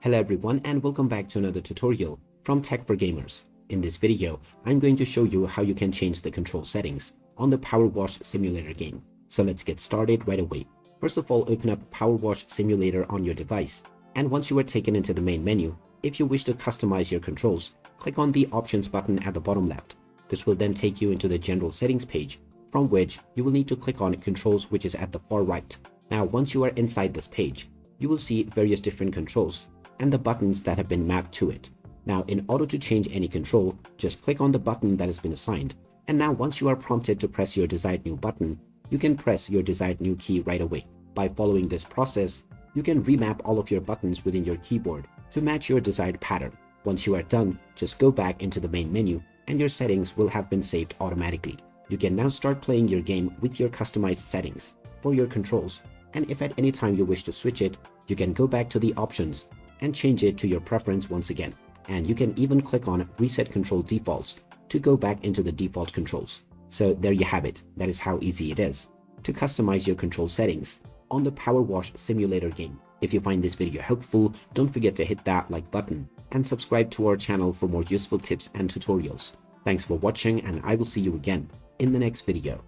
Hello everyone and welcome back to another tutorial from Tech for Gamers. In this video, I'm going to show you how you can change the control settings on the PowerWash Simulator game. So let's get started right away. First of all, open up PowerWash Simulator on your device. And once you are taken into the main menu, if you wish to customize your controls, click on the Options button at the bottom left. This will then take you into the General Settings page, from which you will need to click on Controls, which is at the far right. Now, once you are inside this page, you will see various different controls and the buttons that have been mapped to it. Now, in order to change any control, just click on the button that has been assigned. And now once you are prompted to press your desired new button, you can press your desired new key right away. By following this process, you can remap all of your buttons within your keyboard to match your desired pattern. Once you are done, just go back into the main menu and your settings will have been saved automatically. You can now start playing your game with your customized settings for your controls. And if at any time you wish to switch it, you can go back to the options and change it to your preference once again. And you can even click on Reset Control Defaults to go back into the default controls. So there you have it. That is how easy it is to customize your control settings on the PowerWash Simulator game. If you find this video helpful, don't forget to hit that like button and subscribe to our channel for more useful tips and tutorials. Thanks for watching, and I will see you again in the next video.